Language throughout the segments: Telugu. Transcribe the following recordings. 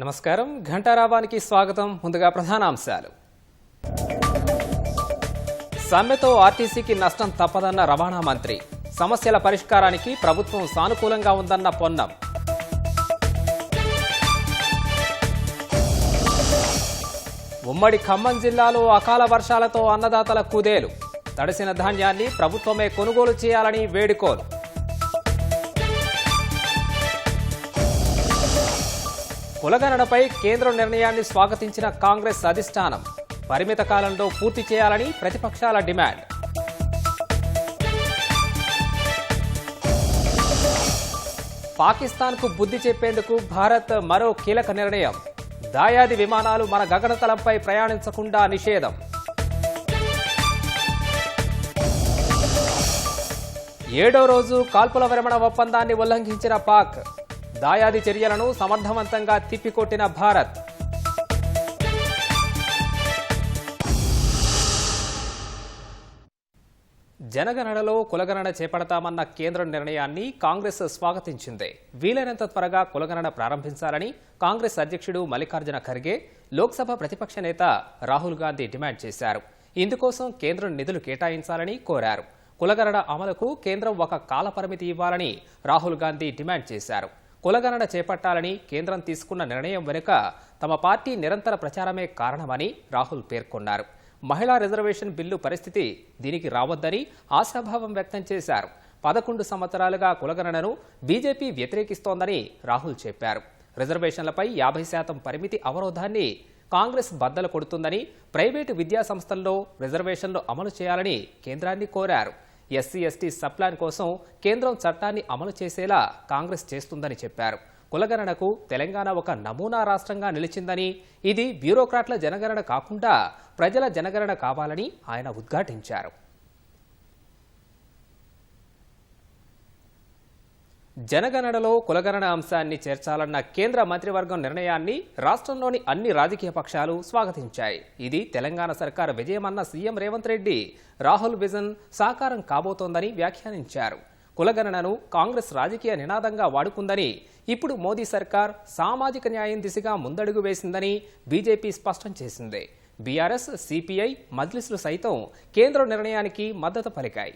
నమస్కారం ఘంటారావానికి స్వాగతం. ముందుగా ప్రధానాంశాలు. సమ్మెతో ఆర్టీసీకి నష్టం తప్పదన్న రవాణా మంత్రి. సమస్యల పరిష్కారానికి ప్రభుత్వం సానుకూలంగా ఉందన్న పొన్నం. ఉమ్మడి ఖమ్మం జిల్లాలో అకాల వర్షాలతో అన్నదాతల కుదేలు. తడిసిన ధాన్యాన్ని ప్రభుత్వమే కొనుగోలు చేయాలని వేడుకోలు. కులగణనపై కేంద్రం నిర్ణయాన్ని స్వాగతించిన కాంగ్రెస్ అధిష్టానం. పరిమిత కాలంలో పూర్తి చేయాలని ప్రతిపక్షాల డిమాండ్. పాకిస్తాన్కు బుద్ధి చెప్పేందుకు భారత్ మరో కీలక నిర్ణయం. దాయాది విమానాలు మన గగనతలంపై ప్రయాణించకుండా నిషేధం. ఏడో రోజు కాల్పుల విరమణ ఒప్పందాన్ని ఉల్లంఘించిన పాక్. దాయాది చర్యలను సమర్థవంతంగా తిప్పికొట్టిన భారత్. జనగణనలో కులగణన చేపడతామన్న కేంద్ర నిర్ణయాన్ని కాంగ్రెస్ స్వాగతించింది. వీలైనంత త్వరగా కులగణన ప్రారంభించాలని కాంగ్రెస్ అధ్యక్షుడు మల్లికార్జున ఖర్గే, లోక్సభ ప్రతిపక్ష నేత రాహుల్ గాంధీ డిమాండ్ చేశారు. ఇందుకోసం కేంద్రం నిధులు కేటాయించాలని కోరారు. కులగణన అమలుకు కేంద్రం ఒక కాలపరిమితి ఇవ్వాలని రాహుల్ గాంధీ డిమాండ్ చేశారు. కులగణన చేపట్టాలని కేంద్రం తీసుకున్న నిర్ణయం వెనుక తమ పార్టీ నిరంతర ప్రచారమే కారణమని రాహుల్ పేర్కొన్నారు. మహిళా రిజర్వేషన్ బిల్లు పరిస్థితి దీనికి రావద్దని ఆశాభావం వ్యక్తం చేశారు. 11 సంవత్సరాలుగా కులగణనను బీజేపీ వ్యతిరేకిస్తోందని రాహుల్ చెప్పారు. రిజర్వేషన్లపై 50% పరిమితి అవరోధాన్ని కాంగ్రెస్ బద్దలు కొడుతుందని, ప్రైవేటు విద్యా సంస్థల్లో రిజర్వేషన్లు అమలు చేయాలని కేంద్రాన్ని కోరారు. ఎస్సీ ఎస్టీ సబ్ప్లాన్ కోసం కేంద్రం చట్టాన్ని అమలు చేసేలా కాంగ్రెస్ చేస్తుందని చెప్పారు. కులగణనకు తెలంగాణ ఒక నమూనా రాష్ట్రంగా నిలిచిందని, ఇది బ్యూరోక్రాట్ల జనగణన కాకుండా ప్రజల జనగణన కావాలని ఆయన ఉద్ఘాటించారు. జనగణనలో కులగణన అంశాన్ని చేర్చాలన్న కేంద్ర మంత్రివర్గం నిర్ణయాన్ని రాష్ట్రంలోని అన్ని రాజకీయ పక్షాలు స్వాగతించాయి. ఇది తెలంగాణ సర్కారు విజయమన్న సీఎం రేవంత్ రెడ్డి, రాహుల్ విజన్ సాకారం కాబోతోందని వ్యాఖ్యానించారు. కులగణనను కాంగ్రెస్ రాజకీయ నినాదంగా వాడుకుందని, ఇప్పుడు మోదీ సర్కార్ సామాజిక న్యాయం దిశగా ముందడుగు వేసిందని బీజేపీ స్పష్టం చేసింది. బీఆర్ఎస్, సిపిఐ, మజ్లిస్లు సైతం కేంద్ర నిర్ణయానికి మద్దతు పలికాయి.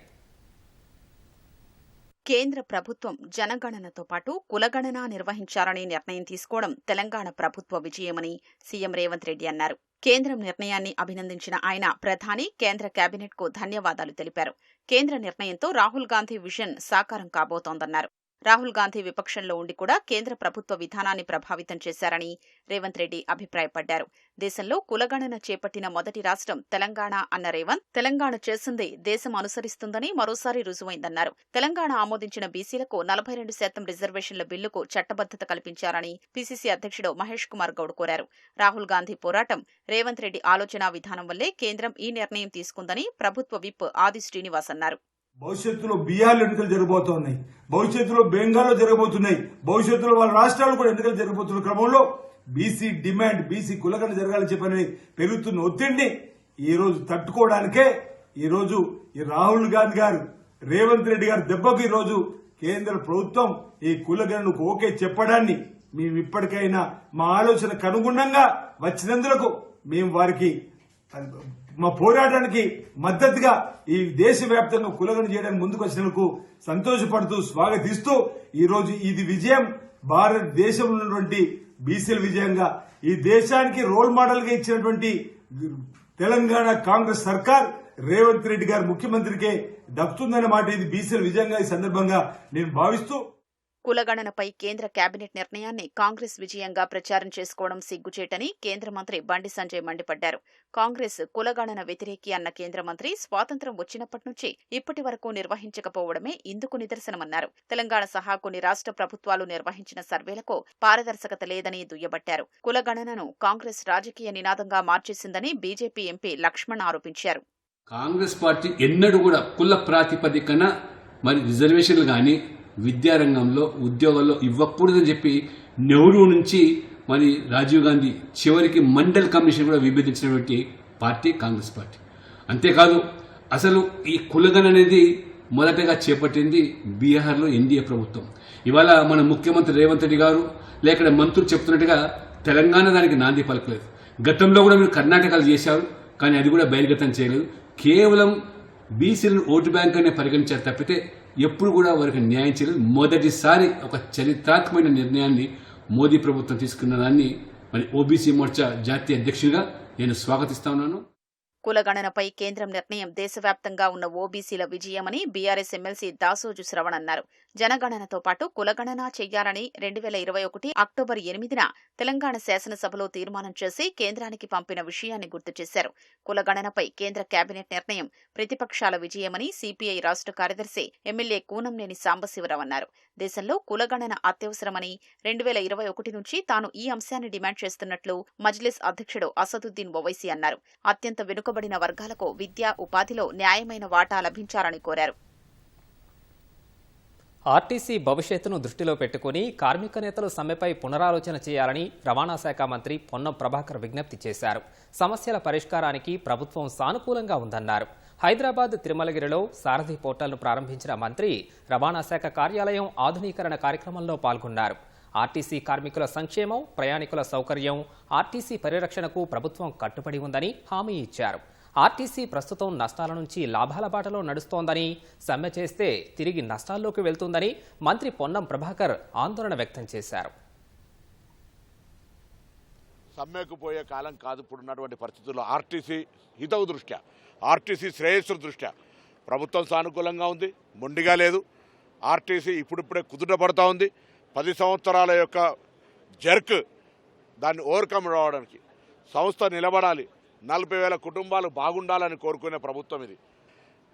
కేంద్ర ప్రభుత్వం జనగణనతో పాటు కులగణన నిర్వహించాలని నిర్ణయం తీసుకోవడం తెలంగాణ ప్రభుత్వ విజయమని సీఎం రేవంత్ రెడ్డి అన్నారు. కేంద్రం నిర్ణయాన్ని అభినందించిన ఆయన ప్రధాని, కేంద్ర కేబినెట్కు ధన్యవాదాలు తెలిపారు. కేంద్ర నిర్ణయంతో రాహుల్ గాంధీ విజన్ సాకారం కాబోతోందన్నారు. రాహుల్ గాంధీ విపక్షంలో ఉండి కూడా కేంద్ర ప్రభుత్వ విధానాన్ని ప్రభావితం చేశారని రేవంత్ రెడ్డి అభిప్రాయపడ్డారు. దేశంలో కులగణన చేపట్టిన మొదటి రాష్ట్రం తెలంగాణ అన్న రేవంత్, తెలంగాణ చేసింది దేశం అనుసరిస్తుందని మరోసారి రుజువైందన్నారు. తెలంగాణ ఆమోదించిన బీసీలకు 42% రిజర్వేషన్ల బిల్లుకు చట్టబద్దత కల్పించారని పీసీసీ అధ్యక్షుడు మహేష్ కుమార్ గౌడ్ కోరారు. రాహుల్ గాంధీ పోరాటం, రేవంత్ రెడ్డి ఆలోచనా విధానం వల్లే కేంద్రం ఈ నిర్ణయం తీసుకుందని ప్రభుత్వ విప్ ఆది శ్రీనివాస్ అన్నారు. భవిష్యత్తులో బీహార్లో ఎన్నికలు జరగబోతున్నాయి, భవిష్యత్తులో బెంగాల్లో జరగబోతున్నాయి, భవిష్యత్తులో వాళ్ళ రాష్ట్రాలు కూడా ఎన్నికలు జరగబోతున్న క్రమంలో బీసీ డిమాండ్, బీసీ కులగణన జరగాలని చెప్పని పెరుగుతున్న ఒత్తిడిని ఈ రోజు తట్టుకోవడానికే ఈ రోజు ఈ రాహుల్ గాంధీ గారు, రేవంత్ రెడ్డి గారు దెబ్బకు ఈ రోజు కేంద్ర ప్రభుత్వం ఈ కులగణనకు ఓకే చెప్పడాన్ని మేము ఇప్పటికైనా మా ఆలోచనకు అనుగుణంగా వచ్చినందుకు మేము వారికి మా పోరాటానికి మద్దతుగా ఈ దేశవ్యాప్తంగా కులగణన చేయడానికి ముందుకు వచ్చినందుకు సంతోషపడుతూ స్వాగతిస్తూ ఈ రోజు ఇది విజయం, భారతదేశంలో ఉన్నటువంటి బీసీల విజయంగా, ఈ దేశానికి రోల్ మోడల్ గా ఇచ్చినటువంటి తెలంగాణ కాంగ్రెస్ సర్కార్ రేవంత్ రెడ్డి గారు ముఖ్యమంత్రికే దక్కుతుందన్న మాట ఇది బీసీల విజయంగా ఈ సందర్భంగా నేను భావిస్తూ, కులగణనపై కేంద్ర కేబినెట్ నిర్ణయాన్ని కాంగ్రెస్ విజయంగా ప్రచారం చేసుకోవడం సిగ్గుచేటని కేంద్ర మంత్రి బండి సంజయ్ మండిపడ్డారు. కాంగ్రెస్ కులగణన వ్యతిరేకి అన్న కేంద్ర మంత్రి స్వాతంత్ర్యం వచ్చినప్పటి నుంచి ఇప్పటి వరకు నిర్వహించకపోవడమే ఇందుకు నిదర్శనమన్నారు. తెలంగాణ సహా కొన్ని రాష్ట్ర ప్రభుత్వాలు నిర్వహించిన సర్వేలకు పారదర్శకత లేదని దుయ్యబట్టారు. కులగణనను కాంగ్రెస్ రాజకీయ నినాదంగా మార్చేసిందని బీజేపీ ఎంపీ లక్ష్మణ్ ఆరోపించారు. కాంగ్రెస్ పార్టీ ఎన్నడూ కూడా కుల ప్రాతిపదికన మరి రిజర్వేషన్లు గాని విద్యారంగంలో ఉద్యోగాల్లో ఇవ్వకూడదని చెప్పి నెహ్రూ నుంచి మరి రాజీవ్ గాంధీ చివరికి మండల్ కమిషన్ కూడా విభేదించినటువంటి పార్టీ కాంగ్రెస్ పార్టీ. అంతేకాదు అసలు ఈ కులగణన అనేది మొదటగా చేపట్టింది బీహార్లో ఎన్డీఏ ప్రభుత్వం. ఇవాళ మన ముఖ్యమంత్రి రేవంత్ రెడ్డి గారు లేక మంత్రులు చెప్తున్నట్టుగా తెలంగాణ దానికి నాంది పలకలేదు. గతంలో కూడా మీరు కర్ణాటకలో చేశారు, కానీ అది కూడా బహిర్గతం చేయలేదు. కేవలం బీసీలను ఓటు బ్యాంక్ అనే పరిగణించారు తప్పితే ఎప్పుడు కూడా వారికి న్యాయం చేయలేదు. మొదటిసారి ఒక చరిత్రాత్మకమైన నిర్ణయాన్ని మోదీ ప్రభుత్వం తీసుకున్న దాన్ని మరి ఓబీసీ మోర్చా జాతీయ అధ్యక్షుడిగా నేను స్వాగతిస్తా ఉన్నాను. కులగణనపై కేంద్రం నిర్ణయం దేశవ్యాప్తంగా ఉన్న ఓబీసీల విజయమని బీఆర్ఎస్ ఎమ్మెల్సీ దాసోజు శ్రవణ్ అన్నారు. జనగణనతో పాటు కులగణన చెయ్యాలని 2021 అక్టోబర్ 8న తెలంగాణ శాసనసభలో తీర్మానం చేసి కేంద్రానికి పంపిన విషయాన్ని గుర్తు చేశారు. కులగణనపై కేంద్ర కేబినెట్ నిర్ణయం ప్రతిపక్షాల విజయమని సిపిఐ రాష్ట్ర కార్యదర్శి ఎమ్మెల్యే కూనంనేని సాంబశివరావు అన్నారు. దేశంలో కులగణన అత్యవసరమని 2021 నుంచి తాను ఈ అంశాన్ని డిమాండ్ చేస్తున్నట్లు మజ్లిస్ అధ్యక్షుడు అసదుద్దీన్ ఓవైసీ అన్నారు. అత్యంత వెనుకబడిన వర్గాలకు విద్యా ఉపాధిలో న్యాయమైన వాటా లభించాలని కోరారు. ఆర్టీసీ భవిష్యత్తును దృష్టిలో పెట్టుకుని కార్మిక నేతలు సమ్మెపై పునరాలోచన చేయాలని రవాణా శాఖ మంత్రి పొన్నం ప్రభాకర్ విజ్ఞప్తి చేశారు. సమస్యల పరిష్కారానికి ప్రభుత్వం సానుకూలంగా ఉందన్నారు. హైదరాబాద్ తిరుమలగిరిలో సారథి పోర్టల్ను ప్రారంభించిన మంత్రి రవాణా శాఖ కార్యాలయం ఆధునీకరణ కార్యక్రమంలో పాల్గొన్నారు. ఆర్టీసీ కార్మికుల సంక్షేమం, ప్రయాణికుల సౌకర్యం, ఆర్టీసీ పరిరక్షణకు ప్రభుత్వం కట్టుబడి ఉందని హామీ ఇచ్చారు. ఆర్టీసీ ప్రస్తుతం నష్టాల నుంచి లాభాల బాటలో నడుస్తోందని, సమ్మె చేస్తే తిరిగి నష్టాల్లోకి వెళ్తుందని మంత్రి పొన్నం ప్రభాకర్ ఆందోళన వ్యక్తం చేశారు. సమ్మెకు పోయే కాలం కాదు ఇప్పుడున్నటువంటి పరిస్థితుల్లో. ఆర్టీసీ హితవు దృష్ట్యా, ఆర్టీసీ శ్రేయస్సు దృష్ట్యా ప్రభుత్వం సానుకూలంగా ఉంది, మొండిగా లేదు. ఆర్టీసీ ఇప్పుడిప్పుడే కుదుటపడతా ఉంది. 10 సంవత్సరాల యొక్క జర్క్ దాన్ని ఓవర్కమ్ రావడానికి సంస్థ నిలబడాలి. 40,000 కుటుంబాలు బాగుండాలని కోరుకునే ప్రభుత్వం ఇది.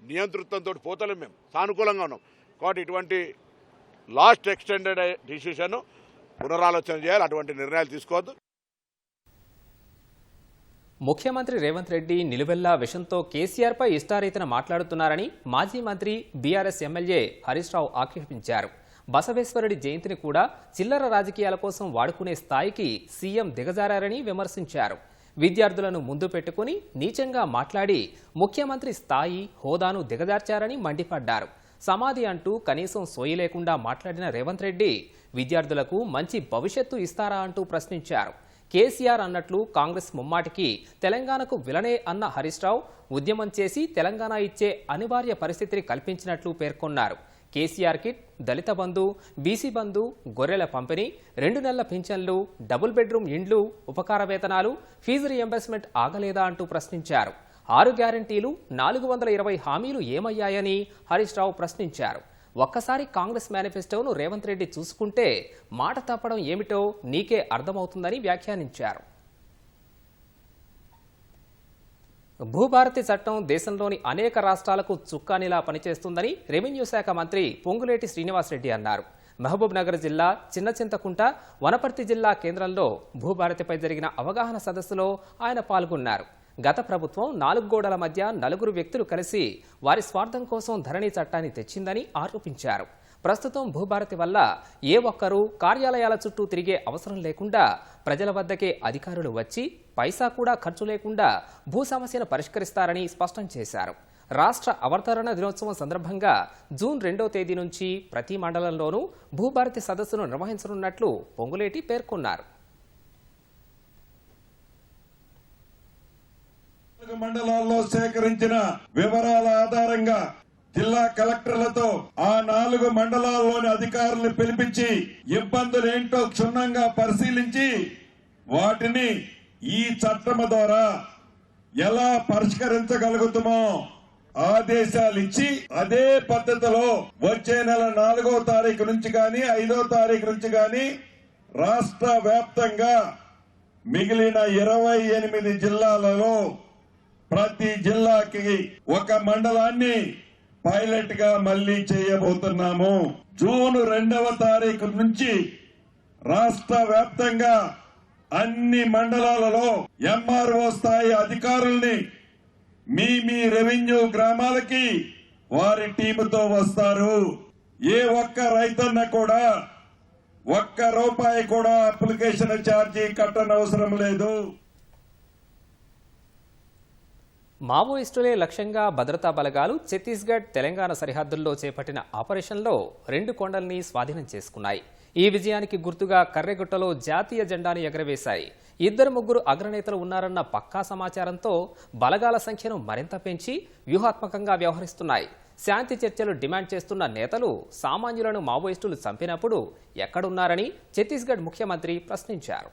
నియంతృత్వంతో పోతలేం, మేము సానుకూలంగా ఉన్నాం. కాబట్టి ఇటువంటి లాస్ట్ ఎక్స్టెండెడ్ డిసిషన్ పునరాలోచన చేయాలి, అటువంటి నిర్ణయాలు తీసుకోవద్దు. ముఖ్యమంత్రి రేవంత్ రెడ్డి నిలువెల్లా విషయంతో కేసీఆర్పై ఇష్టారీతన మాట్లాడుతున్నారని మాజీ మంత్రి బీఆర్ఎస్ ఎమ్మెల్యే హరీష్ రావు ఆక్షేపించారు. బసవేశ్వరుడి జయంతిని కూడా చిల్లర రాజకీయాల కోసం వాడుకునే స్థాయికి సీఎం దిగజారని విమర్శించారు. విద్యార్థులను ముందు పెట్టుకుని నీచంగా మాట్లాడి ముఖ్యమంత్రి స్థాయి, హోదాను దిగజార్చారని మండిపడ్డారు. సమాధి అంటూ కనీసం సోయి లేకుండా మాట్లాడిన రేవంత్ రెడ్డి విద్యార్థులకు మంచి భవిష్యత్తు ఇస్తారా అంటూ ప్రశ్నించారు. కేసీఆర్ అన్నట్లు కాంగ్రెస్ ముమ్మాటికి తెలంగాణకు విలనే అన్న హరీష్ రావు ఉద్యమం చేసి తెలంగాణ ఇచ్చే అనివార్య పరిస్థితిని కల్పించినట్లు పేర్కొన్నారు. కేసీఆర్ కిట్, దళిత బంధు, బీసీ బంధు, గొర్రెల పంపిణీ, 2 నెలల పింఛన్లు, డబుల్ బెడ్రూమ్ ఇండ్లు, ఉపకార వేతనాలు, ఫీజు రియంబర్స్మెంట్ ఆగలేదా అంటూ ప్రశ్నించారు. 6 గ్యారంటీలు, 420 హామీలు ఏమయ్యాయని హరీష్ రావు ప్రశ్నించారు. ఒక్కసారి కాంగ్రెస్ మేనిఫెస్టోను రేవంత్ రెడ్డి చూసుకుంటే మాట తప్పడం ఏమిటో నీకే అర్థమవుతుందని వ్యాఖ్యానించారు. భూభారతి చట్టం దేశంలోని అనేక రాష్ట్రాలకు చుక్కానిలా పనిచేస్తుందని రెవెన్యూ శాఖ మంత్రి పొంగులేటి శ్రీనివాసరెడ్డి అన్నారు. మహబూబ్ నగర్ జిల్లా చిన్నచింతకుంట, వనపర్తి జిల్లా కేంద్రంలో భూభారతిపై జరిగిన అవగాహన సదస్సులో ఆయన పాల్గొన్నారు. గత ప్రభుత్వం 4 గోడల మధ్య 4 వ్యక్తులు కలిసి వారి స్వార్థం కోసం ధరణి చట్టాన్ని తెచ్చిందని ఆరోపించారు. ప్రస్తుతం భూభారతి వల్ల ఏ ఒక్కరూ కార్యాలయాల చుట్టూ తిరిగే అవసరం లేకుండా ప్రజల వద్దకే అధికారులు వచ్చి పైసా కూడా ఖర్చు లేకుండా భూ సమస్యను పరిష్కరిస్తారని స్పష్టం చేశారు. రాష్ట్ర అవతరణ దినోత్సవం సందర్భంగా జూన్ 2వ తేదీ నుంచి ప్రతి మండలంలోనూ భూభారతి సదస్సును నిర్వహించనున్నట్లు పొంగులేటి పేర్కొన్నారు. మండలాల్లో సేకరించిన వివరాల ఆధారంగా జిల్లా కలెక్టర్లతో ఆ 4 మండలాల్లోని అధికారులను పిలిపించి ఇబ్బందులేంటో క్షుణ్ణంగా పరిశీలించి వాటిని ఈ చట్టం ద్వారా ఎలా పరిష్కరించగలుగుతామో ఆదేశాలు ఇచ్చి అదే పద్ధతిలో వచ్చే నెల 4వ తారీఖు నుంచి గాని 5వ తారీఖు నుంచి గాని రాష్ట్ర వ్యాప్తంగా మిగిలిన 28 జిల్లాలలో ప్రతి జిల్లాకి ఒక మండలాన్ని పైలట్ గా మళ్లీ చేయబోతున్నాము. జూన్ 2వ తారీఖు నుంచి రాష్ట్ర వ్యాప్తంగా అన్ని మండలాలలో ఎంఆర్ఓ స్థాయి అధికారుల్ని మీ రెవెన్యూ గ్రామాలకి వారి టీముతో వస్తారు. ఏ ఒక్క రైతన్న కూడా ₹1 కూడా అప్లికేషన్ ఛార్జీ కట్టనవసరం లేదు. మావోయిస్టులే లక్ష్యంగా భద్రతా బలగాలు ఛత్తీస్గఢ్, తెలంగాణ సరిహద్దుల్లో చేపట్టిన ఆపరేషన్లో 2 కొండల్ని స్వాధీనం చేసుకున్నాయి. ఈ విజయానికి గుర్తుగా కర్రెగుట్టలో జాతీయ జెండాను ఎగరవేశాయి. 2-3 అగ్రనేతలు ఉన్నారన్న పక్కా సమాచారంతో బలగాల సంఖ్యను మరింత పెంచి వ్యూహాత్మకంగా వ్యవహరిస్తున్నాయి. శాంతి చర్చలు డిమాండ్ చేస్తున్న నేతలు సామాన్యులను మావోయిస్టులు చంపినప్పుడు ఎక్కడున్నారని ఛత్తీస్గఢ్ ముఖ్యమంత్రి ప్రశ్నించారు.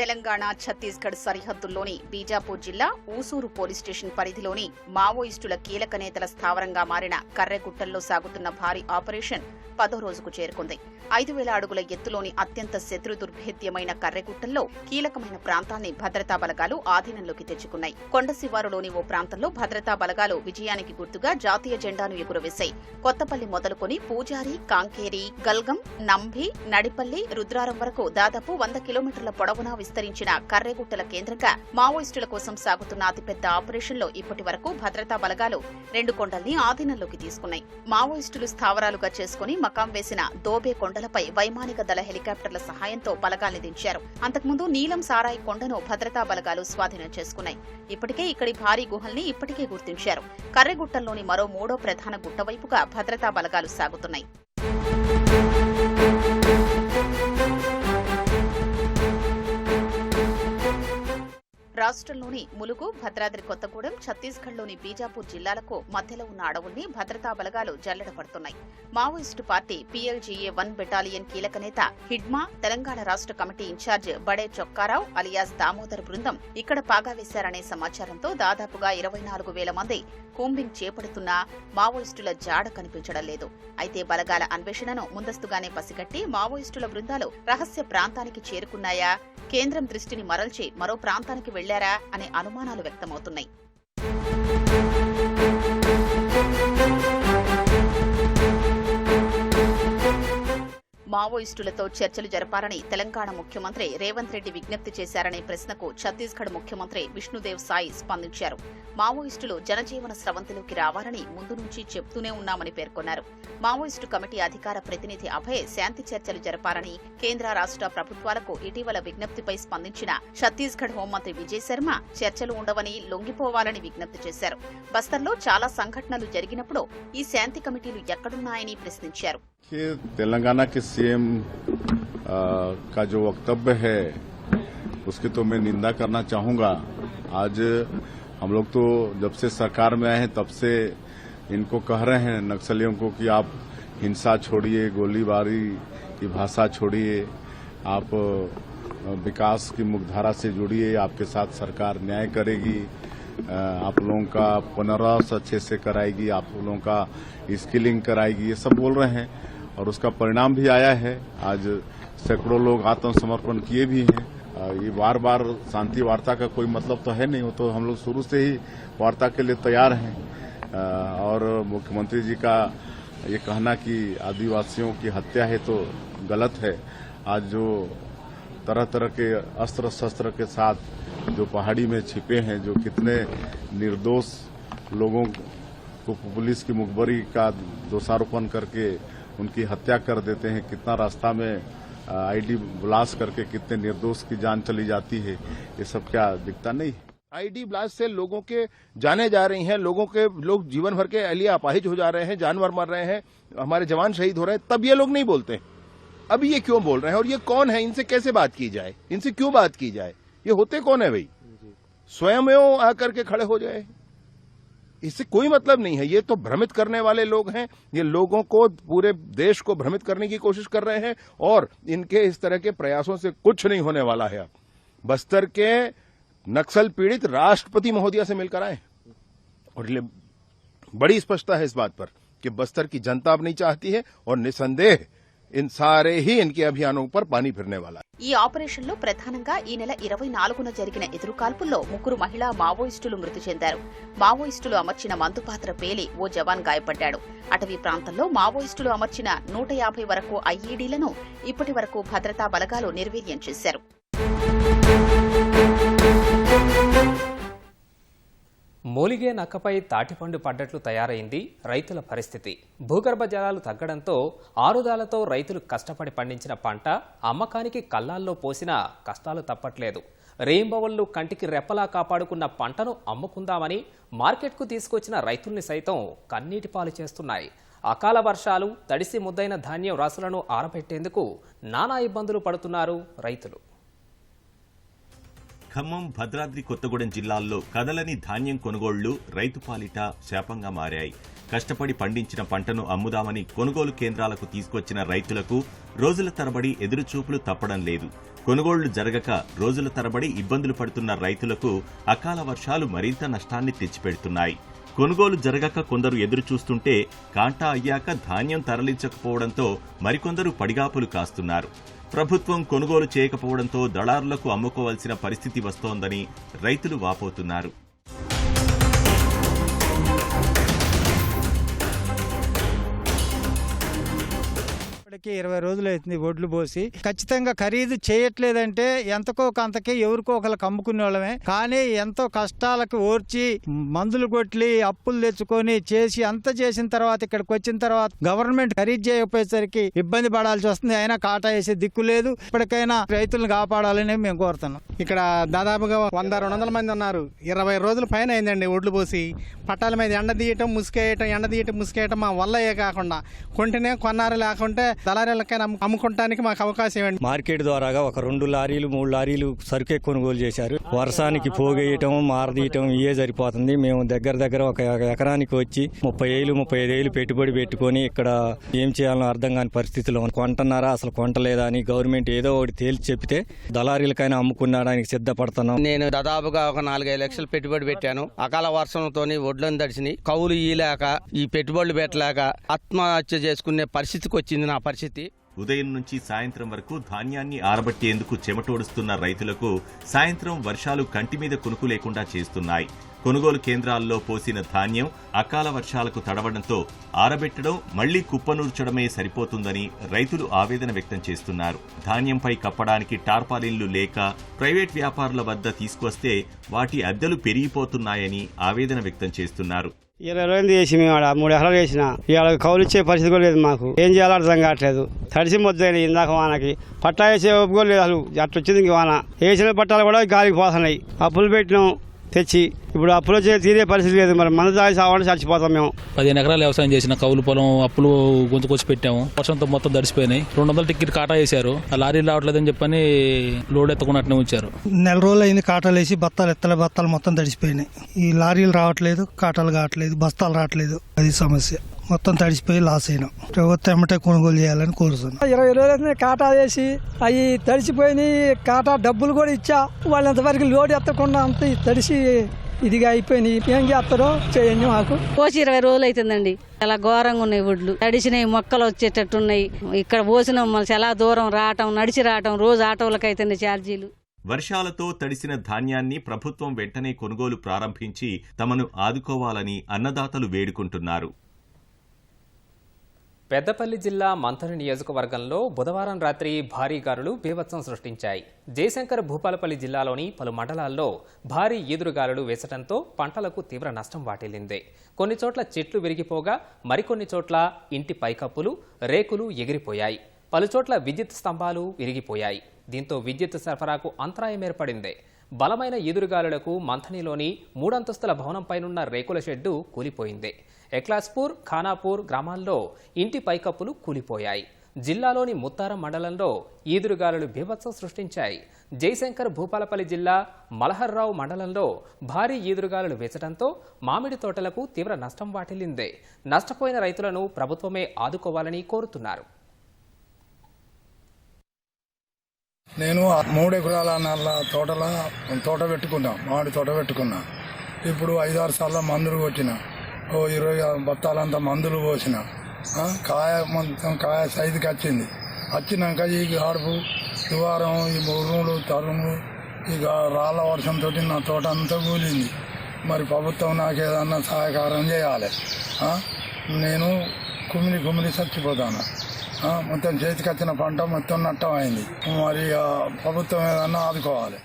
తెలంగాణ ఛత్తీస్గఢ్ సరిహద్దుల్లోని బీజాపూర్ జిల్లా ఊసూరు పోలీస్ స్టేషన్ పరిధిలోని మావోయిస్టుల కీలక నేతల స్థావరంగా మారిన కర్రెగుట్టల్లో సాగుతున్న భారీ ఆపరేషన్ 10వ రోజుకు చేరుకుంది. 5,000 అడుగుల ఎత్తులోని అత్యంత శత్రు దుర్భేద్యమైన కర్రెగుట్టల్లో కీలకమైన ప్రాంతాన్ని భద్రతా బలగాలు ఆధీనంలోకి తెచ్చుకున్నాయి. కొండ శివారులోని ఓ ప్రాంతంలో భద్రతా బలగాలు విజయానికి గుర్తుగా జాతీయ జెండాను ఎగురవేశాయి. కొత్తపల్లి మొదలుకొని పూజారి, కాంకేరి, గల్గం, నంభి, నడిపల్లి, రుద్రారం వరకు దాదాపు 100 కిలోమీటర్ల పొడవునా విస్తరించిన కర్రెగుట్టల కేంద్రంగా మావోయిస్టుల కోసం సాగుతున్న అతిపెద్ద ఆపరేషన్లో ఇప్పటి వరకు భద్రతా బలగాలు 2 కొండల్ని ఆధీనంలోకి తీసుకున్నాయి. మావోయిస్టులు స్థావరాలుగా చేసుకుని మకాం వేసిన దోబే కొండలపై వైమానిక దళ హెలికాప్టర్ల సహాయంతో బలగాల్ని దించారు. అంతకుముందు నీలం సారాయి కొండను భద్రతా బలగాలు స్వాధీనం చేసుకున్నాయి. ఇప్పటికే ఇక్కడి భారీ గుహల్ని ఇప్పటికే గుర్తించారు. కర్రెగుట్టల్లోని మరో 3వ ప్రధాన గుట్ట వైపుగా భద్రతా బలగాలు సాగుతున్నాయి. రాష్ట్రంలోని ములుగు, భద్రాద్రి కొత్తగూడెం, ఛత్తీస్గఢ్లోని బీజాపూర్ జిల్లాలకు మధ్యలో ఉన్న అడవుల్ని భద్రతా బలగాలు జల్లెడపడుతున్నాయి. మావోయిస్టు పార్టీ PLGA 1 బెటాలియన్ కీలక నేత హిడ్మా, తెలంగాణ రాష్ట్ర కమిటీ ఇన్ఛార్జ్ బడే చొక్కారావు అలియాస్ దామోదర్ బృందం ఇక్కడ పాగా వేశారనే సమాచారంతో దాదాపుగా 24,000 మంది కూంబింగ్ చేపడుతున్నా మావోయిస్టుల జాడ కనిపించడం లేదు. అయితే బలగాల అన్వేషణను ముందస్తుగానే పసిగట్టి మావోయిస్టుల బృందాలు రహస్య ప్రాంతానికి చేరుకున్నాయా, కేంద్రం దృష్టిని మరల్చి మరో ప్రాంతానికి వెళ్లారా అనే అనుమానాలు వ్యక్తమవుతున్నాయి. మావోయిస్టులతో చర్చలు జరపాలని తెలంగాణ ముఖ్యమంత్రి రేవంత్ రెడ్డి విజ్ఞప్తి చేశారనే ప్రశ్నకు ఛత్తీస్గఢ్ ముఖ్యమంత్రి విష్ణుదేవ్ సాయి స్పందించారు. మావోయిస్టులు జనజీవన స్రవంతిలోకి రావాలని ముందు నుంచి చెప్తూనే ఉన్నామని పేర్కొన్నారు. మావోయిస్టు కమిటీ అధికార ప్రతినిధి అభయ్ శాంతి చర్చలు జరపాలని కేంద్ర రాష్ట్ర ప్రభుత్వాలకు ఇటీవల విజ్ఞప్తిపై స్పందించిన ఛత్తీస్గఢ్ హోంమంత్రి విజయ్ శర్మ చర్చలు ఉండవని, లొంగిపోవాలని విజ్ఞప్తి చేశారు. బస్తర్లో చాలా సంఘటనలు జరిగినప్పుడు ఈ శాంతి కమిటీలు ఎక్కడున్నాయని ప్రశ్నించారు. तेलंगाना के सीएम का जो वक्तव्य है उसकी तो मैं निंदा करना चाहूंगा। आज हम लोग तो जब से सरकार में आए हैं तब से इनको कह रहे हैं नक्सलियों को कि आप हिंसा छोड़िए, गोलीबारी की भाषा छोड़िए, आप विकास की मुख्यधारा से जुड़िए, आपके साथ सरकार न्याय करेगी, आप लोगों का पुनर्वास अच्छे से कराएगी, आप लोगों का स्किलिंग कराएगी, ये सब बोल रहे हैं और उसका परिणाम भी आया है। आज सैकड़ों लोग आत्मसमर्पण किए भी हैं। ये बार बार शांति वार्ता का कोई मतलब तो है नहीं, वो तो हम लोग शुरू से ही वार्ता के लिए तैयार हैं। और मुख्यमंत्री जी का ये कहना कि आदिवासियों की हत्या है तो गलत है। आज जो तरह तरह के अस्त्र शस्त्र के साथ जो पहाड़ी में छिपे हैं, जो कितने निर्दोष लोगों को पुलिस की मुखबरी का दोषारोपण करके उनकी हत्या कर देते हैं, कितना रास्ता में आईडी ब्लास्ट करके कितने निर्दोष की जान चली जाती है, ये सब क्या दिखता नहीं है? आईडी ब्लास्ट से लोगों के जाने जा रही हैं, लोग जीवन भर के लिए अपाहिज हो जा रहे हैं, जानवर मर रहे हैं, हमारे जवान शहीद हो रहे हैं, तब ये लोग नहीं बोलते। अभी ये क्यों बोल रहे हैं और ये कौन है, इनसे कैसे बात की जाए, इनसे क्यों बात की जाए, ये होते कौन है भाई? स्वयं आकर के खड़े हो जाए, इससे कोई मतलब नहीं है। ये तो भ्रमित करने वाले लोग हैं, ये लोगों को, पूरे देश को भ्रमित करने की कोशिश कर रहे हैं और इनके इस तरह के प्रयासों से कुछ नहीं होने वाला है। बस्तर के नक्सल पीड़ित राष्ट्रपति महोदया से मिलकर आए और बड़ी स्पष्टता है इस बात पर कि बस्तर की जनता अब नहीं चाहती है और निसंदेह इन सारे ही इनके अभियानों पर पानी फिरने वाला है। ఈ ఆపరేషన్లో ప్రధానంగా ఈ నెల 24న జరిగిన ఎదురుకాల్పుల్లో 3 మహిళా మావోయిస్టులు మృతి చెందారు. మావోయిస్టులు అమర్చిన మందుపాత్ర పేలి ఓ జవాన్ గాయపడ్డాడు. అటవీ ప్రాంతంలో మావోయిస్టులు అమర్చిన 150 వరకు ఐఈడీలను ఇప్పటి వరకు భద్రతా బలగాలు నిర్వీర్యం చేశారు. మూలిగే నక్కపై తాటిపండు పడ్డట్లు తయారైంది రైతుల పరిస్థితి. భూగర్భ జలాలు తగ్గడంతో ఆరుదాలతో రైతులు కష్టపడి పండించిన పంట అమ్మకానికి కల్లాల్లో పోసినా కష్టాలు తప్పట్లేదు. రేయింబవళ్లు కంటికి రెప్పలా కాపాడుకున్న పంటను అమ్ముకుందామని మార్కెట్కు తీసుకొచ్చిన రైతుల్ని సైతం కన్నీటి పాలు చేస్తున్నాయి. అకాల వర్షాలు, తడిసి ముద్దైన ధాన్యం రాసులను ఆరబెట్టేందుకు నానా ఇబ్బందులు పడుతున్నారు రైతులు. ఖమ్మం, భద్రాద్రి కొత్తగూడెం జిల్లాల్లో కదలని ధాన్యం కొనుగోళ్లు రైతు పాలిట శాపంగా మారాయి. కష్టపడి పండించిన పంటను అమ్ముదామని కొనుగోలు కేంద్రాలకు తీసుకొచ్చిన రైతులకు రోజుల తరబడి ఎదురుచూపులు తప్పడం లేదు. కొనుగోళ్లు జరగక రోజుల తరబడి ఇబ్బందులు పడుతున్న రైతులకు అకాల వర్షాలు మరింత నష్టాన్ని తెచ్చిపెడుతున్నాయి. కొనుగోలు జరగక కొందరు ఎదురుచూస్తుంటే కాంటా అయ్యాక ధాన్యం తరలించకపోవడంతో మరికొందరు పడిగాపులు కాస్తున్నారు. ప్రభుత్వం కొనుగోలు చేయకపోవడంతో దళారులకు అమ్ముకోవాల్సిన పరిస్థితి వస్తోందని రైతులు వాపోతున్నారు. ఇప్పటికి 20 రోజులు అవుతుంది ఒడ్లు పోసి. ఖచ్చితంగా ఖరీదు చేయట్లేదంటే ఎంతకో కొంతకి ఎవరికో ఒకరికి అమ్ముకునే వాళ్ళమే. కానీ ఎంతో కష్టాలకు ఓర్చి మందులు కొట్టి అప్పులు తెచ్చుకొని చేసి అంత చేసిన తర్వాత ఇక్కడికి వచ్చిన తర్వాత గవర్నమెంట్ ఖరీదు చేయకపోయేసరికి ఇబ్బంది పడాల్సి వస్తుంది. అయినా కాటా వేసే దిక్కు లేదు. ఇప్పటికైనా రైతులను కాపాడాలని మేము కోరుతున్నాం. ఇక్కడ దాదాపుగా 100-200 మంది ఉన్నారు. 20 రోజుల పైన అయిందండి ఒడ్లు పోసి. పట్టాల మీద ఎండ తీయటం ముసుకేయటం మా వల్లయే కాకుండా కొంటేనే కొన్నారు, లేకుంటే దళారీలకైనా అమ్ముకోవడానికి మాకు అవకాశం ఇవ్వండి. మార్కెట్ ద్వారాగా ఒక 2 లారీలు 3 లారీలు సరుకే కొనుగోలు చేశారు. వర్షానికి పోగేయటం, మారదీయటం ఇవే సరిపోతుంది. మేము దగ్గర ఒక ఎకరానికి వచ్చి 30,000-35,000 పెట్టుబడి పెట్టుకొని ఇక్కడ ఏం చేయాలో అర్థం కాని పరిస్థితిలో కొంటున్నారా అసలు కొంటలేదా అని గవర్నమెంట్ ఏదో ఒకటి తేల్చి చెప్తే దళారీలకైనా అమ్ముకునడానికి సిద్ధపడుతున్నాం. నేను దాదాపుగా ఒక 4-5 లక్షలు పెట్టుబడి పెట్టాను. అకాల వర్షంతో ఒడ్లను దడిచిని కౌలు ఈలేక ఈ పెట్టుబడులు పెట్టలేక ఆత్మహత్య చేసుకునే పరిస్థితికి వచ్చింది నా పరిస్థితి. ఉదయం నుంచి సాయంత్రం వరకు ధాన్యాన్ని ఆరబట్టేందుకు చెమటోడుస్తున్న రైతులకు సాయంత్రం వర్షాలు కంటి మీద కునుకు లేకుండా చేస్తున్నాయి. కొనుగోలు కేంద్రాల్లో పోసిన ధాన్యం అకాల వర్షాలకు తడవడంతో ఆరబెట్టడం, మళ్లీ కుప్పనూర్చడమే సరిపోతుందని రైతులు ఆవేదన వ్యక్తం చేస్తున్నారు. ధాన్యంపై కప్పడానికి టార్పాలిన్లు లేక ప్రైవేట్ వ్యాపారుల వద్ద తీసుకొస్తే వాటి అద్దెలు పెరిగిపోతున్నాయని ఆవేదన వ్యక్తం చేస్తున్నారు. 20 రోజులు చేసి మేము 3 ఎకరాలు చేసిన ఇవాళ కౌలు ఇచ్చే పరిస్థితి కూడా లేదు. మాకు ఏం చేయాలో అర్థం కావట్లేదు. తడిసి ముద్దైన ఇందాక వానకి పట్టా వేసే ఒప్పుకోలేదు. అసలు అట్లా వచ్చింది ఇంక వాన. వేసిన పట్టాలు కూడా గాలికి పోతున్నాయి. అప్పులు పెట్టినాం తెచ్చి, ఇప్పుడు అప్పులు తీరే పరిస్థితి లేదు. మరి మన దాగి సావాలని చచ్చిపోతాం. మేము 15 ఎకరాలు వ్యవసాయం చేసిన కౌలు పొలం అప్పులు గొంతుకొచ్చి పెట్టాము. వర్షంతో మొత్తం తడిసిపోయినాయి. 200 టికెట్ కాటా వేశారు. ఆ లారీలు రావట్లేదని చెప్పని లోడ్ ఎత్తకున్నట్టునే ఉంచారు. 1 రోజులు అయింది కాటాలు వేసి. బత్తాలు మొత్తం తడిసిపోయినాయి. ఈ లారీలు రావట్లేదు, కాటాలు కావట్లేదు, బస్తాలు రావట్లేదు. అది సమస్య. మొత్తం తడిసిపోయి లాస్ అయినాం. ప్రభుత్వం ఎమ్మటే కొనుగోలు చేయాలని కోరుతున్నాం. 20 రోజులు కాటా వేసి అవి తడిసిపోయి కాటా డబ్బులు కూడా ఇచ్చా. వాళ్ళు అంతవరకు లోడ్ ఎత్తకుండా అంత తడిసి ఇదిగా అయిపోయినాయి. ఏం చేస్తారో చేయండి. మాకు పోసి 20 రోజులు అవుతుందండి. చాలా ఘోరంగా ఉన్నాయి ఒడ్లు. తడిసినాయి, మొక్కలు వచ్చేటట్టున్నాయి. ఇక్కడ పోసినాం మళ్ళీ చాలా దూరం రావటం, నడిచి రావటం, రోజు ఆటోలకు అవుతున్నాయి ఛార్జీలు. వర్షాలతో తడిసిన ధాన్యాన్ని ప్రభుత్వం వెంటనే కొనుగోలు ప్రారంభించి తమను ఆదుకోవాలని అన్నదాతలు వేడుకుంటున్నారు. పెద్దపల్లి జిల్లా మంథని నియోజకవర్గంలో బుధవారం రాత్రి భారీ గాలులు బీభత్సం సృష్టించాయి. జయశంకర్ భూపాలపల్లి జిల్లాలోని పలు మండలాల్లో భారీ ఈదురుగాలులు వేసటంతో పంటలకు తీవ్ర నష్టం వాటిల్లింది. కొన్ని చోట్ల చెట్లు విరిగిపోగా మరికొన్ని చోట్ల ఇంటి పైకప్పులు, రేకులు ఎగిరిపోయాయి. పలుచోట్ల విద్యుత్ స్తంభాలు విరిగిపోయాయి. దీంతో విద్యుత్ సరఫరాకు అంతరాయం ఏర్పడింది. బలమైన ఈదురుగాలులకు మంథనిలోని 3 అంతస్తుల భవనంపైనున్న రేకుల షెడ్డు కూలిపోయింది. ఎక్లాస్పూర్, ఖానాపూర్ గ్రామాల్లో ఇంటి పైకప్పులు కూలిపోయాయి. జిల్లాలోని ముత్తారం మండలంలో ఈదురుగాలులు బీభత్సం సృష్టించాయి. జయశంకర్ భూపాలపల్లి జిల్లా మలహర్రావు మండలంలో భారీ ఈదురుగాలులు వేసడంతో మామిడి తోటలకు తీవ్ర నష్టం వాటిల్లింది. నష్టపోయిన రైతులను ప్రభుత్వమే ఆదుకోవాలని కోరుతున్నారు. నేను 3 ఎకరాల తోట పెట్టుకున్నా, మామిడి తోట పెట్టుకున్నా. ఇప్పుడు 5-6 సార్లు మందులు కొట్టిన. 20 బత్తాలంతా మందులు పోసిన. కాయ మొత్తం కాయ సైజుకి వచ్చినాక ఈ గాడుపు, దువారం, ఈ ఉరుములు, తరుములు, ఇక రాళ్ల వర్షంతో నా తోట అంతా కూలింది. మరి ప్రభుత్వం నాకు ఏదన్నా సహాయకారం చేయాలి. నేను కుమిలి చచ్చిపోతాను. మొత్తం చేతికి వచ్చిన పంట మొత్తం నష్టం అయింది. మరి ప్రభుత్వం ఏదన్నా ఆదుకోవాలి.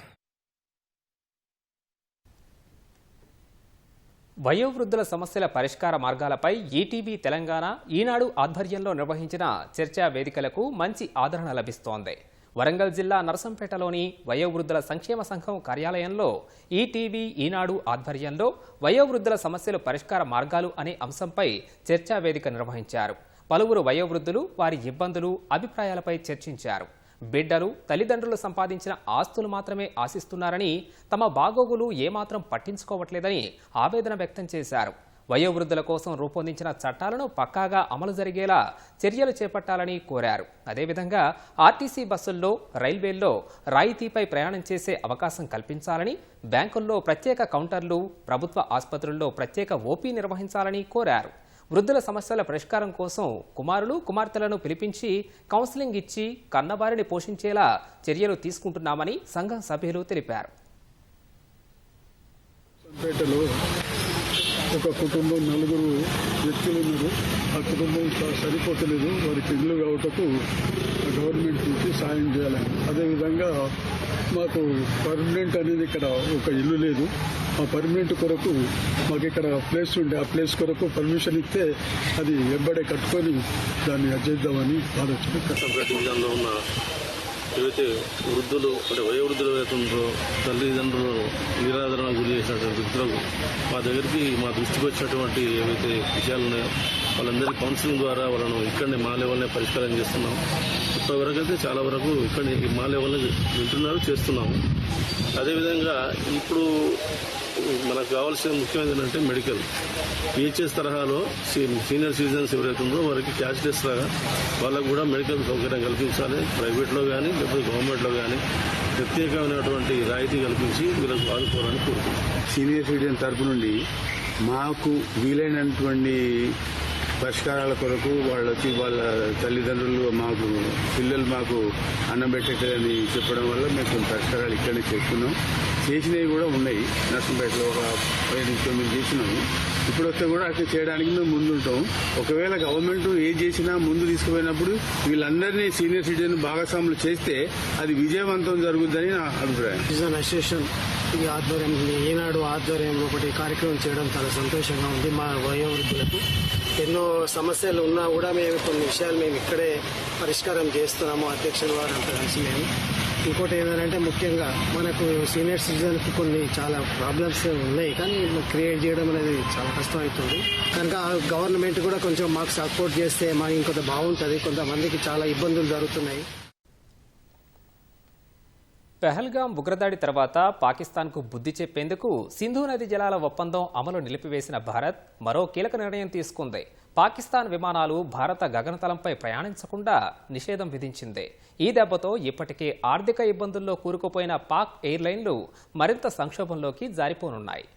వయోవృద్ధుల సమస్యల పరిష్కార మార్గాలపై ఈటీవీ తెలంగాణ, ఈనాడు ఆధ్వర్యంలో నిర్వహించిన చర్చా వేదికలకు మంచి ఆదరణ లభిస్తోంది. వరంగల్ జిల్లా నరసంపేటలోని వయోవృద్ధుల సంక్షేమ సంఘం కార్యాలయంలో ఈటీవీ ఈనాడు ఆధ్వర్యంలో వయోవృద్ధుల సమస్యలు పరిష్కార మార్గాలు అనే అంశంపై చర్చా వేదిక నిర్వహించారు. పలువురు వయోవృద్ధులు వారి ఇబ్బందులు, అభిప్రాయాలపై చర్చించారు. బిడ్డలు, తల్లిదండ్రులు సంపాదించిన ఆస్తులు మాత్రమే ఆశిస్తున్నారని, తమ బాగోగులు ఏమాత్రం పట్టించుకోవట్లేదని ఆవేదన వ్యక్తం చేశారు. వయోవృద్ధుల కోసం రూపొందించిన చట్టాలను పక్కాగా అమలు జరిగేలా చర్యలు చేపట్టాలని కోరారు. అదేవిధంగా ఆర్టీసీ బస్సుల్లో, రైల్వేల్లో రాయితీపై ప్రయాణం చేసే అవకాశం కల్పించాలని, బ్యాంకుల్లో ప్రత్యేక కౌంటర్లు, ప్రభుత్వ ఆసుపత్రుల్లో ప్రత్యేక ఓపీ నిర్వహించాలని కోరారు. వృద్ధుల సమస్యల పరిష్కారం కోసం కుమారులు, కుమార్తెలను పిలిపించి కౌన్సిలింగ్ ఇచ్చి కన్నవారిని పోషించేలా చర్యలు తీసుకుంటున్నామని సంఘం సభ్యులు తెలిపారు. ఒక కుటుంబం 4 వ్యక్తులు ఉన్నారు. ఆ కుటుంబం సరిపోతలేదు. వారికి ఇల్లు కావటకు గవర్నమెంట్ నుంచి సాయం చేయాలని. అదేవిధంగా మాకు పర్మనెంట్ అనేది ఇక్కడ ఒక ఇల్లు లేదు. ఆ పర్మనెంట్ కొరకు మాకు ఇక్కడ ప్లేస్ ఉండే, ఆ ప్లేస్ కొరకు పర్మిషన్ ఇస్తే అది వెంబడే కట్టుకొని దాన్ని చేద్దామని ఆలోచన. ఉన్న ఏవైతే వృద్ధులు అంటే వయోవృద్ధులు ఏవైతే ఉన్నారో, తల్లిదండ్రులు నిరాదరణ గురి చేసినటువంటి వృద్ధులకు మా దగ్గరికి మా దృష్టికి వచ్చినటువంటి ఏవైతే విషయాలు ఉన్నాయో వాళ్ళందరికీ కౌన్సిలింగ్ ద్వారా వాళ్ళను ఇక్కడనే మా లెవెల్నే పరిష్కారం చేస్తున్నాం. ఇప్పటివరకు అయితే చాలా వరకు ఇక్కడ మా లెవెల్నే వింటున్నారు, చేస్తున్నాము. అదేవిధంగా ఇప్పుడు మనకు కావాల్సిన ముఖ్యమైనది ఏంటంటే మెడికల్ పిహెచ్ఎస్ తరహాలో సీనియర్ సిటిజన్స్ ఎవరైతే ఉందో వారికి క్యాష్లెస్ లాగా వాళ్ళకు కూడా మెడికల్ సౌకర్యం కల్పించాలి. ప్రైవేట్లో కానీ లేకపోతే గవర్నమెంట్లో కానీ ప్రత్యేకమైనటువంటి రాయితీ కల్పించి వీళ్ళకు ఆదుకోవాలని కోరుతున్నాం. సీనియర్ సిటిజన్ తరపు నుండి మాకు వీలైనటువంటి పరిష్కారాల కొరకు వాళ్ళ తల్లిదండ్రులు మాకు పిల్లలు మాకు అన్నం పెట్టేదని చెప్పడం వల్ల మేము కొన్ని పరిష్కారాలు ఇక్కడనే చేస్తున్నాం. చేసినవి కూడా ఉన్నాయి. నర్సంపేటలో ఒక 5-9 చేసినాము. ఇప్పుడు వస్తే కూడా అట్లా చేయడానికి మేము ముందుంటాం. ఒకవేళ గవర్నమెంట్ ఏం చేసినా ముందు తీసుకుపోయినప్పుడు వీళ్ళందరినీ సీనియర్ సిటిజన్ భాగస్వాములు చేస్తే అది విజయవంతం జరుగుతుందని నా అభిప్రాయం. సిటిజన్ అసోసియేషన్ ఈ ఆధ్వర్యంలో, ఈనాడు ఆధ్వర్యంలో ఒకటి కార్యక్రమం చేయడం చాలా సంతోషంగా ఉంది. మా వయోవృద్ధులకు ఎన్నో సమస్యలు ఉన్నా కూడా మేము కొన్ని విషయాలు మేము ఇక్కడే పరిష్కారం చేస్తున్నాము. అధ్యక్షుల వారు అంతా కలిసి మేము. ఇంకోటి ఏంటంటే ముఖ్యంగా మనకు సీనియర్ సిటిజన్కి కొన్ని చాలా ప్రాబ్లమ్స్ ఉన్నాయి, కానీ క్రియేట్ చేయడం అనేది చాలా కష్టం అవుతుంది. కనుక గవర్నమెంట్ కూడా కొంచెం మాకు సపోర్ట్ చేస్తే మాకు ఇంకొంత బాగుంటుంది. కొంతమందికి చాలా ఇబ్బందులు జరుగుతున్నాయి. పెహల్గాం ఉగ్రదాడి తర్వాత పాకిస్తాన్కు బుద్ధి చెప్పేందుకు సింధు నది జలాల ఒప్పందం అమలు నిలిపివేసిన భారత్ మరో కీలక నిర్ణయం తీసుకుంది. పాకిస్తాన్ విమానాలు భారత గగనతలంపై ప్రయాణించకుండా నిషేధం విధించింది. ఈ దెబ్బతో ఇప్పటికే ఆర్థిక ఇబ్బందుల్లో కూరుకుపోయిన పాక్ ఎయిర్లైన్లు మరింత సంక్షోభంలోకి జారిపోనున్నాయి.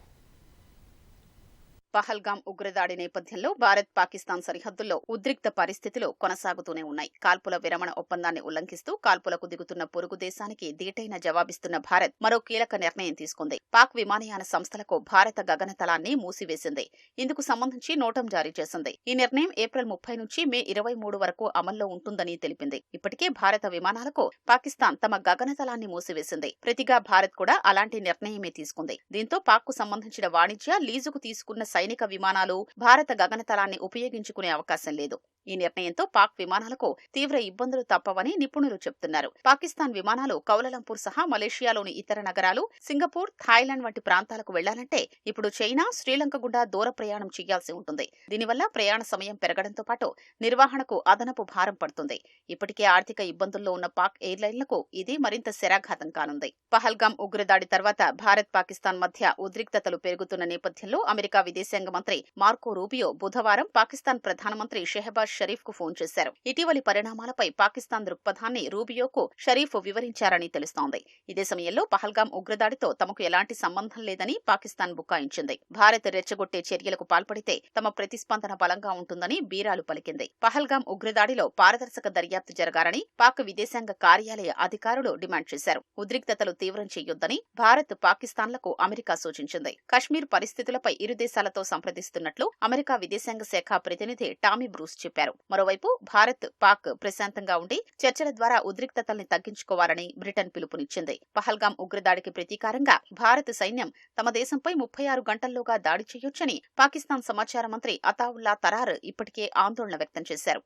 పహల్గాం ఉగ్రదాడి నేపథ్యంలో భారత్ పాకిస్తాన్ సరిహద్దుల్లో ఉద్రిక్త పరిస్థితులు కొనసాగుతూనే ఉన్నాయి. కాల్పుల విరమణ ఒప్పందాన్ని ఉల్లంఘిస్తూ కాల్పులకు దిగుతున్న పొరుగు దేశానికి దీటైన జవాబిస్తున్న భారత్ మరో కీలక నిర్ణయం తీసుకుంది. పాక్ విమానయాన సంస్థలకు భారత గగనతలాన్ని మూసివేసింది. ఇందుకు సంబంధించి నోటం జారీ చేసింది. ఈ నిర్ణయం ఏప్రిల్ 30 నుంచి మే 23 వరకు అమల్లో ఉంటుందని తెలిపింది. ఇప్పటికే భారత విమానాలకు పాకిస్తాన్ తమ గగనతలాన్ని మూసివేసింది. ప్రతిగా భారత్ కూడా అలాంటి నిర్ణయమే తీసుకుంది. దీంతో పాక్ కు సంబంధించిన వాణిజ్య, లీజుకు తీసుకున్న సైనిక విమానాలు భారత గగనతలాన్ని ఉపయోగించుకునే అవకాశం లేదు. ఈ నిర్ణయంతో పాక్ విమానాలకు తీవ్ర ఇబ్బందులు తప్పవని నిపుణులు చెబుతున్నారు. పాకిస్తాన్ విమానాలు కౌలాలంపూర్ సహా మలేషియాలోని ఇతర నగరాలు, సింగపూర్, థాయిలాండ్ వంటి ప్రాంతాలకు వెళ్లాలంటే ఇప్పుడు చైనా, శ్రీలంక గుండా దూర ప్రయాణం చేయాల్సి ఉంటుంది. దీనివల్ల ప్రయాణ సమయం పెరగడంతో పాటు నిర్వహణకు అదనపు భారం పడుతుంది. ఇప్పటికే ఆర్థిక ఇబ్బందుల్లో ఉన్న పాక్ ఎయిర్లైన్లకు ఇది మరింత శరాఘాతం కానుంది. పహల్గాం ఉగ్రదాడి తర్వాత భారత్ పాకిస్తాన్ మధ్య ఉద్రిక్తతలు పెరుగుతున్న నేపథ్యంలో అమెరికా విదేశాంగ మంత్రి మార్కో రూబియో బుధవారం పాకిస్తాన్ ప్రధానమంత్రి షెహబాజ్ షరీఫ్ కు ఫోన్ చేశారు. ఇటీవలి పరిణామాలపై పాకిస్తాన్ దృక్పథాన్ని రూబియోకు షరీఫ్ వివరించారని తెలుస్తోంది. ఇదే సమయంలో పహల్గాం ఉగ్రదాడితో తమకు ఎలాంటి సంబంధం లేదని పాకిస్తాన్ బుకాయించింది. భారత్ రెచ్చగొట్టే చర్యలకు పాల్పడితే తమ ప్రతిస్పందన బలంగా ఉంటుందని బీరాలు పలికింది. పహల్గాం ఉగ్రదాడిలో పారదర్శక దర్యాప్తు జరగాలని పాక్ విదేశాంగ కార్యాలయ అధికారులు డిమాండ్ చేశారు. ఉద్రిక్తతలు తీవ్రం చేయొద్దని భారత్ పాకిస్తాన్లకు అమెరికా సూచించింది. కశ్మీర్ పరిస్థితులపై ఇరు దేశాలతో సంప్రదిస్తున్నట్లు అమెరికా విదేశాంగ శాఖ ప్రతినిధి టామీ బ్రూస్ చెప్పారు. మరోవైపు భారత్, పాక్ ప్రశాంతంగా ఉండి చర్చల ద్వారా ఉద్రిక్తతల్ని తగ్గించుకోవాలని బ్రిటన్ పిలుపునిచ్చింది. పహల్గాం ఉగ్రదాడికి ప్రతీకారంగా భారత సైన్యం తమ దేశంపై 36 గంటల్లోగా దాడి చేయొచ్చని పాకిస్తాన్ సమాచార మంత్రి అతావుల్లా తరార్ ఇప్పటికే ఆందోళన వ్యక్తం చేశారు.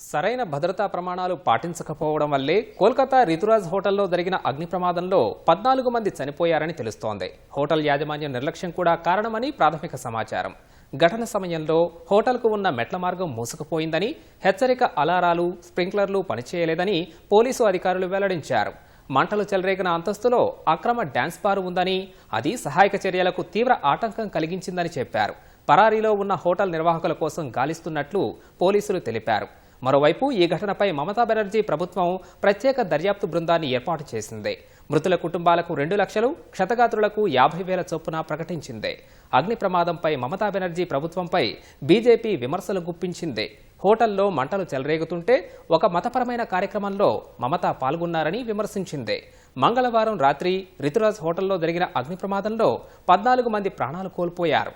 సరైన భద్రతా ప్రమాణాలు పాటించకపోవడం వల్లే కోల్కతా రితురాజ్ హోటల్లో జరిగిన అగ్ని ప్రమాదంలో 14 మంది చనిపోయారని తెలుస్తోంది. హోటల్ యాజమాన్యం నిర్లక్ష్యం కూడా కారణమని ప్రాథమిక సమాచారం. ఘటన సమయంలో హోటల్కు ఉన్న మెట్ల మార్గం మూసుకుపోయిందని, హెచ్చరిక అలారాలు, స్ప్రింక్లర్లు పనిచేయలేదని పోలీసు అధికారులు వెల్లడించారు. మంటలు చెలరేగిన అంతస్తులో అక్రమ డ్యాన్స్ బార్ ఉందని, అది సహాయక చర్యలకు తీవ్ర ఆటంకం కలిగించిందని చెప్పారు. పరారీలో ఉన్న హోటల్ నిర్వాహకుల కోసం గాలిస్తున్నట్లు పోలీసులు తెలిపారు. మరోవైపు ఈ ఘటనపై మమతా బెనర్జీ ప్రభుత్వం ప్రత్యేక దర్యాప్తు బృందాన్ని ఏర్పాటు చేసింది. మృతుల కుటుంబాలకు 2 లక్షలు, క్షతగాత్రులకు 50,000 చొప్పున ప్రకటించింది. అగ్ని ప్రమాదంపై మమతా బెనర్జీ ప్రభుత్వంపై బీజేపీ విమర్శలు గుప్పించింది. హోటల్లో మంటలు చెలరేగుతుంటే ఒక మతపరమైన కార్యక్రమంలో మమతా పాల్గొన్నారని విమర్శించింది. మంగళవారం రాత్రి రితురాజ్ హోటల్లో జరిగిన అగ్ని ప్రమాదంలో 14 మంది ప్రాణాలు కోల్పోయారు.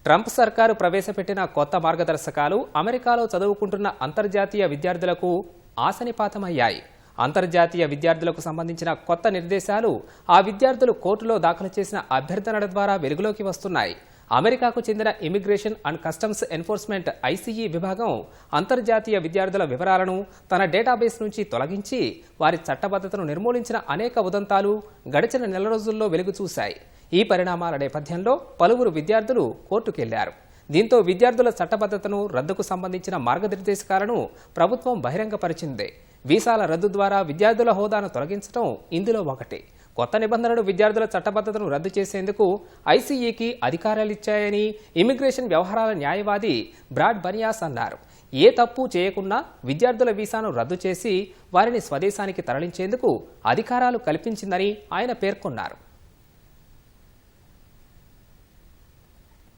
ట్రంప్ సర్కారు ప్రవేశపెట్టిన కొత్త మార్గదర్శకాలు అమెరికాలో చదువుకుంటున్న అంతర్జాతీయ విద్యార్థులకు ఆశనిపాతమయ్యాయి. అంతర్జాతీయ విద్యార్థులకు సంబంధించిన కొత్త నిర్దేశాలు ఆ విద్యార్థులు కోర్టులో దాఖలు చేసిన అభ్యర్థనల ద్వారా వెలుగులోకి వస్తున్నాయి. అమెరికాకు చెందిన immigration and customs enforcement ICE విభాగం అంతర్జాతీయ విద్యార్థుల వివరాలను తన డేటాబేస్ నుంచి తొలగించి వారి చట్టబద్ధతను నిర్మూలించిన అనేక ఉదంతాలు గడిచిన నెల రోజుల్లో వెలుగు చూశాయి. ఈ పరిణామాల నేపథ్యంలో పలువురు విద్యార్థులు కోర్టుకెళ్లారు. దీంతో విద్యార్థుల చట్టబద్ధతను రద్దుకు సంబంధించిన మార్గనిర్దేశకాలను ప్రభుత్వం బహిరంగపరిచింది. వీసాల రద్దు ద్వారా విద్యార్థుల హోదాను తొలగించడం ఇందులో ఒకటి. కొత్త నిబంధనలు విద్యార్థుల చట్టబద్ధతను రద్దు చేసేందుకు ఐసీఈకి అధికారాలిచ్చాయని ఇమిగ్రేషన్ వ్యవహారాల న్యాయవాది బ్రాడ్ బనియాస్ అన్నారు. ఏ తప్పు చేయకుండా విద్యార్థుల వీసాను రద్దు చేసి వారిని స్వదేశానికి తరలించేందుకు అధికారాలు కల్పించిందని ఆయన పేర్కొన్నారు.